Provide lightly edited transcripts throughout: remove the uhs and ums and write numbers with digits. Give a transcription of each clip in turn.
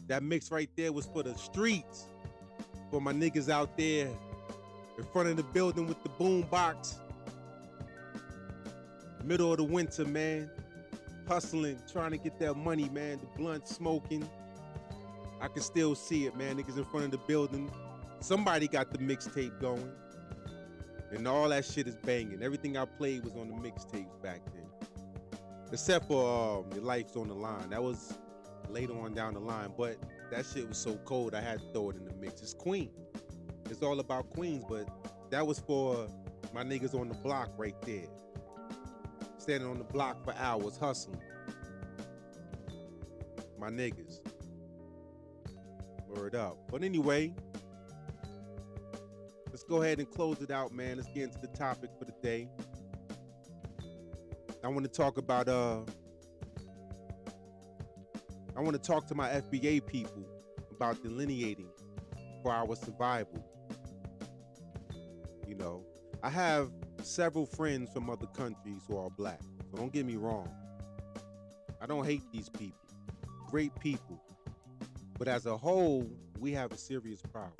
That mix right there was for the streets, for my niggas out there in front of the building with the boom box, middle of the winter, man, hustling, trying to get that money, man, the blunt smoking. I can still see it, man. Niggas in front of the building. Somebody got the mixtape going. And all that shit is banging. Everything I played was on the mixtapes back then. Except for Your Life's on the Line. That was later on down the line. But that shit was so cold, I had to throw it in the mix. It's Queen. It's all about Queens, but that was for my niggas on the block right there. Standing on the block for hours, hustling. My niggas. Word up. But anyway, let's go ahead and close it out, man. Let's get into the topic for the day. I want to talk about I want to talk to my FBA people about delineating for our survival. You know, I have several friends from other countries who are black, so don't get me wrong. I don't hate these people. Great people. But as a whole, we have a serious problem.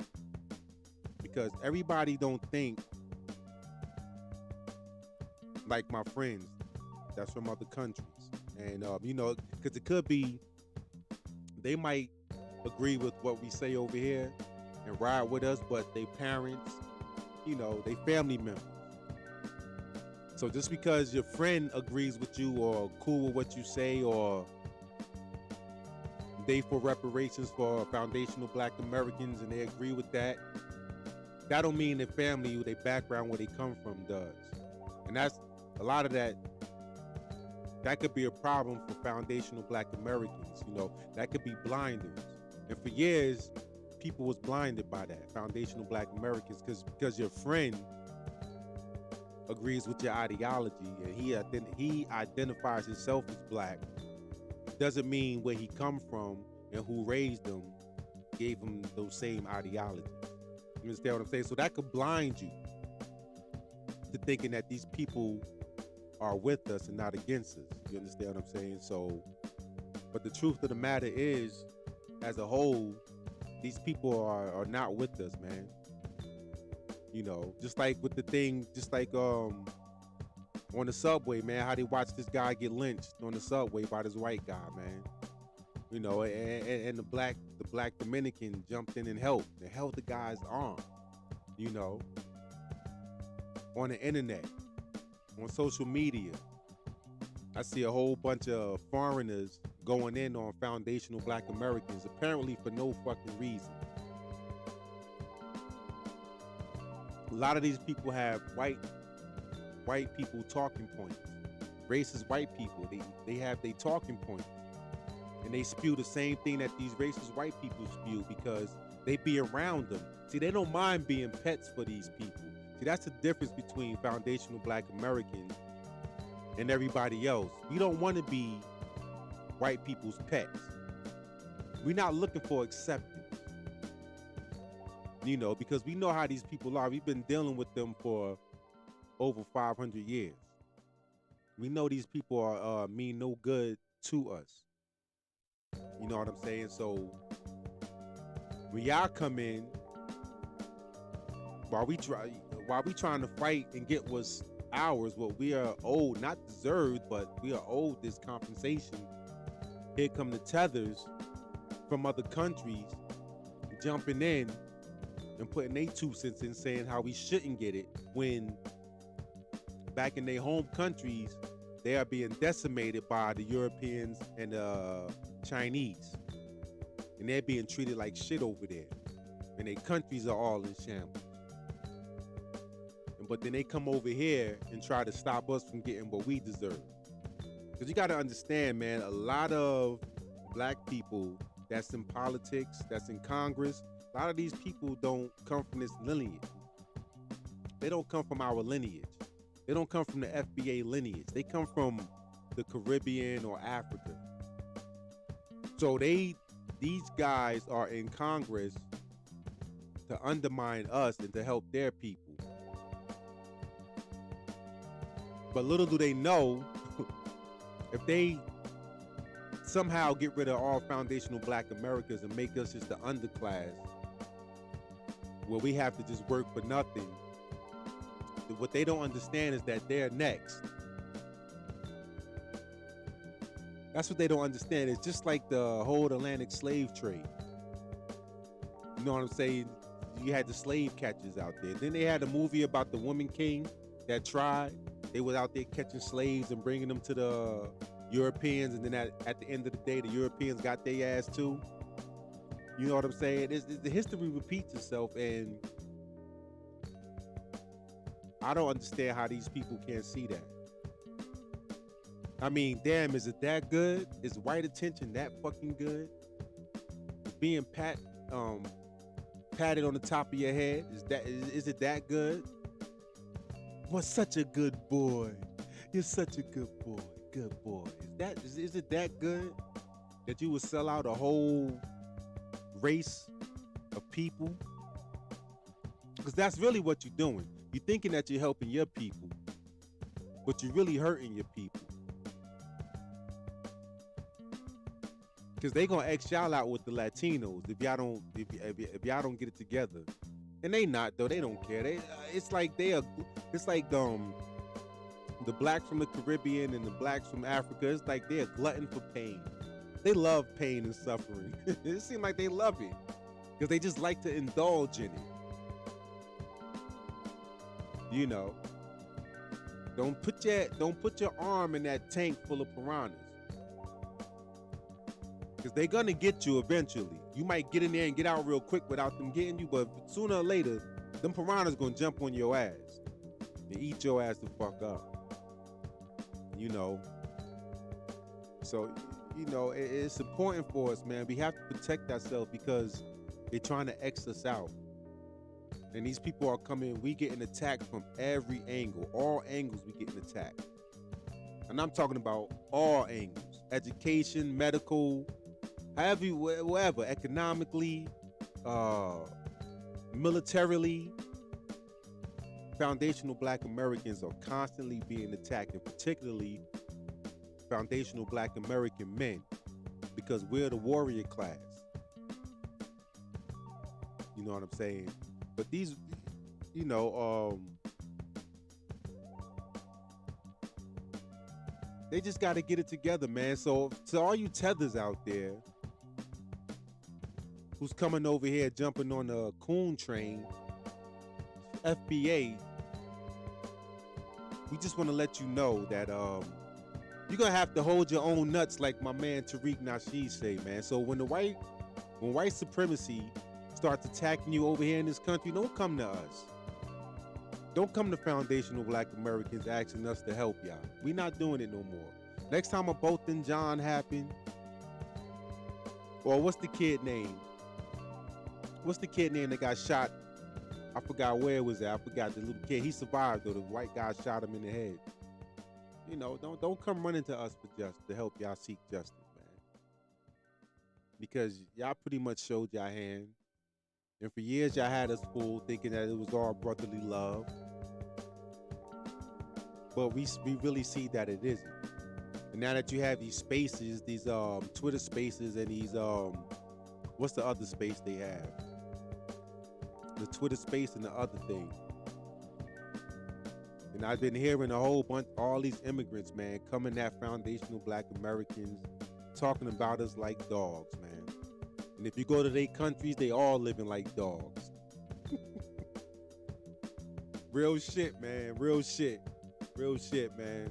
Because everybody don't think like my friends that's from other countries. And, you know, because it could be they might agree with what we say over here and ride with us, but they parents, you know, they family members. So just because your friend agrees with you or cool with what you say or they for reparations for foundational black Americans and they agree with that, that don't mean their family, their background, where they come from does. And that's a lot of that could be a problem for foundational black Americans, you know, that could be blinders. And for years, people was blinded by that, foundational black Americans, because your friend agrees with your ideology and he identifies himself as black, doesn't mean where he come from and who raised him gave him those same ideologies. You understand what I'm saying? So that could blind you to thinking that these people are with us and not against us. You understand what I'm saying? So, but the truth of the matter is, as a whole, these people are not with us, man. You know, just like with the thing, just like on the subway, man, how they watched this guy get lynched on the subway by this white guy, man. You know, and the black Dominican jumped in and helped the guy's arm. You know, on the internet, on social media, I see a whole bunch of foreigners going in on foundational black Americans, apparently for no fucking reason. A lot of these people have white people talking points. Racist white people, they have their talking points. And they spew the same thing that these racist white people spew because they be around them. See, they don't mind being pets for these people. See, that's the difference between foundational black Americans and everybody else. We don't want to be white people's pets. We're not looking for acceptance. You know, because we know how these people are. We've been dealing with them for over 500 years. We know these people are mean no good to us. You know what I'm saying? So when y'all come in, while we trying to fight and get what's ours, what we are owed, not deserved, but we are owed this compensation. Here come the Tethers from other countries jumping in and putting their 2 cents in, saying how we shouldn't get it, when back in their home countries, they are being decimated by the Europeans and the Chinese. And they're being treated like shit over there. And their countries are all in shambles. But then they come over here and try to stop us from getting what we deserve. Because you got to understand, man, a lot of black people that's in politics, that's in Congress, a lot of these people don't come from this lineage. They don't come from our lineage. They don't come from the FBA lineage. They come from the Caribbean or Africa. So these guys are in Congress to undermine us and to help their people. But little do they know, if they somehow get rid of all foundational black Americans and make us just the underclass where we have to just work for nothing. What they don't understand is that they're next. That's what they don't understand. It's just like the whole Atlantic slave trade. You know what I'm saying? You had the slave catchers out there. Then they had a movie about the woman king that tried. They was out there catching slaves and bringing them to the Europeans, and then at the end of the day, the Europeans got their ass too. You know what I'm saying? The history repeats itself, and I don't understand how these people can't see that. I mean, damn, is it that good? Is white attention that fucking good? Is being patted on the top of your head, is it that good? What's such a good boy? You're such a good boy. Good boy. Is it that good that you would sell out a whole race of people? Because that's really what you're doing. You're thinking that you're helping your people, but you're really hurting your people. Because they gonna X y'all out with the Latinos if y'all don't get it together. And they not though. They don't care. It's like the blacks from the Caribbean and the blacks from Africa. It's like they're a glutton for pain. They love pain and suffering. It seems like they love it because they just like to indulge in it. You know, don't put your arm in that tank full of piranhas. Because they're gonna get you eventually. You might get in there and get out real quick without them getting you, but sooner or later, them piranhas gonna jump on your ass and eat your ass the fuck up. You know. So, you know, it's important for us, man. We have to protect ourselves because they're trying to X us out. And these people are coming, we getting attacked from every angle. All angles we getting attacked. And I'm talking about all angles. Education, medical, however, wherever, economically, militarily, foundational black Americans are constantly being attacked, and particularly foundational black American men, because we're the warrior class. You know what I'm saying? But these, you know, they just got to get it together, man. So to all you tethers out there who's coming over here jumping on the coon train, FBA, we just want to let you know that you're going to have to hold your own nuts, like my man Tariq Nasheed say, man. So when white supremacy starts attacking you over here in this country, don't come to us. Don't come to foundational black Americans asking us to help y'all. We not doing it no more. Next time a Bolton John happen, or what's the kid name? What's the kid name that got shot? I forgot where it was at. I forgot the little kid. He survived though. The white guy shot him in the head. You know, don't come running to us for to help y'all seek justice, man. Because y'all pretty much showed y'all hand. And for years, y'all had us fooled thinking that it was all brotherly love. But we really see that it isn't. And now that you have these spaces, these Twitter spaces and these, what's the other space they have? The Twitter space and the other thing. And I've been hearing a whole bunch, all these immigrants, man, coming at foundational black Americans, talking about us like dogs, man. And if you go to their countries, they all living like dogs. Real shit, man. Real shit. Real shit, man.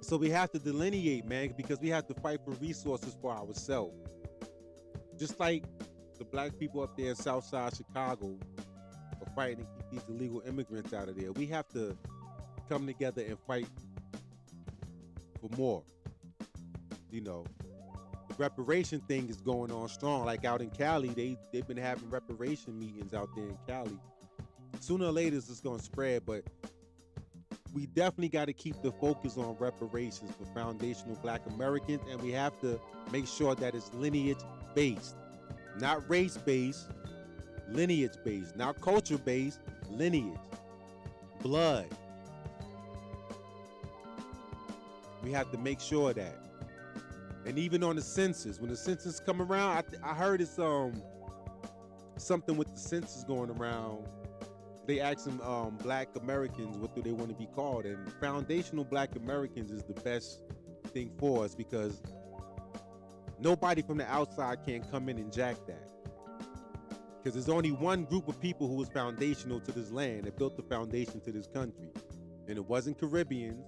So we have to delineate, man, because we have to fight for resources for ourselves. Just like the black people up there in Southside Chicago are fighting to keep these illegal immigrants out of there. We have to come together and fight for more. You know, the reparation thing is going on strong. Like out in Cali, they've been having reparation meetings out there in Cali. Sooner or later, it's going to spread, but we definitely got to keep the focus on reparations for foundational black Americans, and we have to make sure that it's lineage-based, not race-based, lineage-based, not culture-based, lineage, blood. We have to make sure that. And even on the census, when the census come around, I heard it's something with the census going around. They ask them Black Americans what do they want to be called, and foundational Black Americans is the best thing for us because nobody from the outside can come in and jack that. Because there's only one group of people who was foundational to this land that built the foundation to this country, and it wasn't Caribbeans,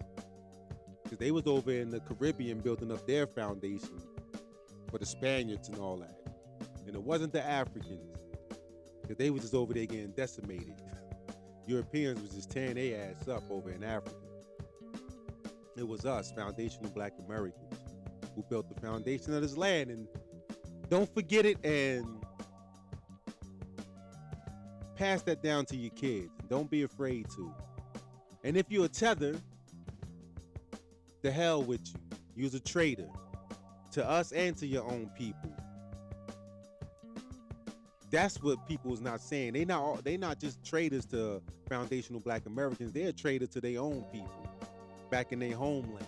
because they was over in the Caribbean building up their foundation for the Spaniards and all that, and it wasn't the Africans, because they was just over there getting decimated. Europeans was just tearing their ass up over in Africa. It was us, foundational Black Americans, who built the foundation of this land. And don't forget it, and pass that down to your kids. Don't be afraid to. And if you're a tether, the hell with you. You're a traitor to us and to your own people. That's what people is not saying. They not just traitors to foundational Black Americans. They're a traitor to their own people back in their homeland.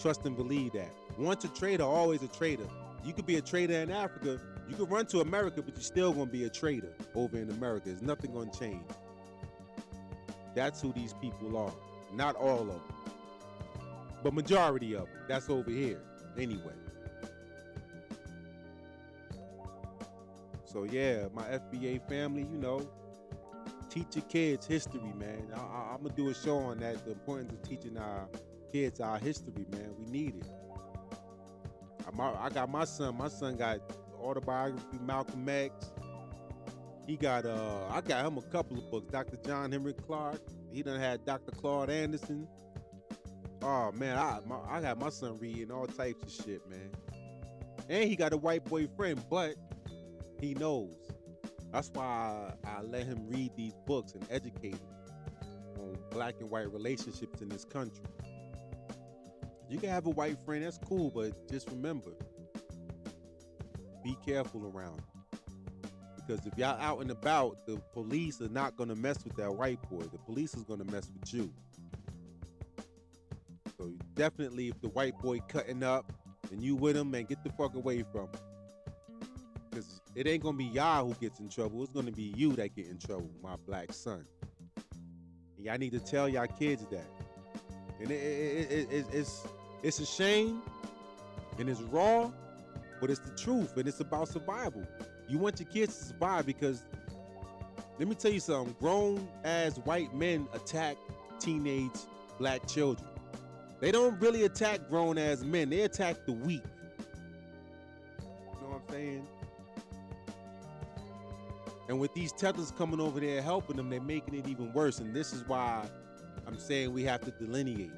Trust and believe that. Once a traitor, always a traitor. You could be a traitor in Africa. You could run to America, but you're still gonna be a traitor over in America. There's nothing gonna change. That's who these people are. Not all of them, but majority of them. That's over here anyway. So yeah, my FBA family, teach your kids history, man. I'm gonna do a show on that, the importance of teaching our kids our history, man. We need it. I got my son. My son got autobiography, Malcolm X. He got I got him a couple of books. Dr. John Henry Clark. He done had Dr. Claude Anderson. Oh man, I got my son reading all types of shit, man. And he got a white boyfriend, but he knows. That's why I let him read these books and educate him on Black and white relationships in this country. You can have a white friend, that's cool, but just remember, be careful around him. Because if y'all out and about, the police are not gonna mess with that white boy. The police is gonna mess with you. So definitely, if the white boy cutting up and you with him, man, get the fuck away from him. Because it ain't gonna be y'all who gets in trouble. It's gonna be you that get in trouble, my Black son. And y'all need to tell y'all kids that. And it's a shame, and it's raw, but it's the truth, and it's about survival. You want your kids to survive because, let me tell you something, grown-ass white men attack teenage Black children. They don't really attack grown-ass men. They attack the weak. You know what I'm saying? And with these tethers coming over there helping them, they're making it even worse. And this is why I'm saying we have to delineate.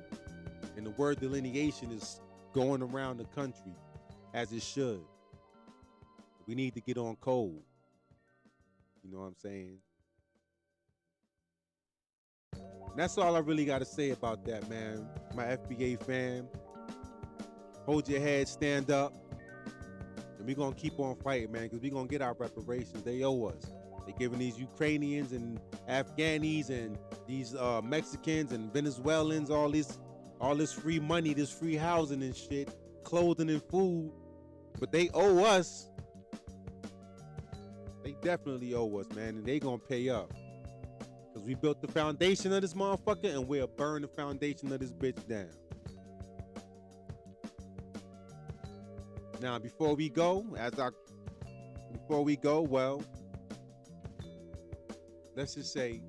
And the word delineation is going around the country as it should. We need to get on code. You know what I'm saying? And that's all I really got to say about that, man. My FBA fam, hold your head, stand up. And we're going to keep on fighting, man, because we're going to get our reparations. They owe us. They're giving these Ukrainians and Afghanis and these Mexicans and Venezuelans all this free money, this free housing and shit, clothing and food. But they owe us. They definitely owe us, man, and they gonna pay up. Because we built the foundation of this motherfucker, and we'll burn the foundation of this bitch down. Now, before we go, well, let's just say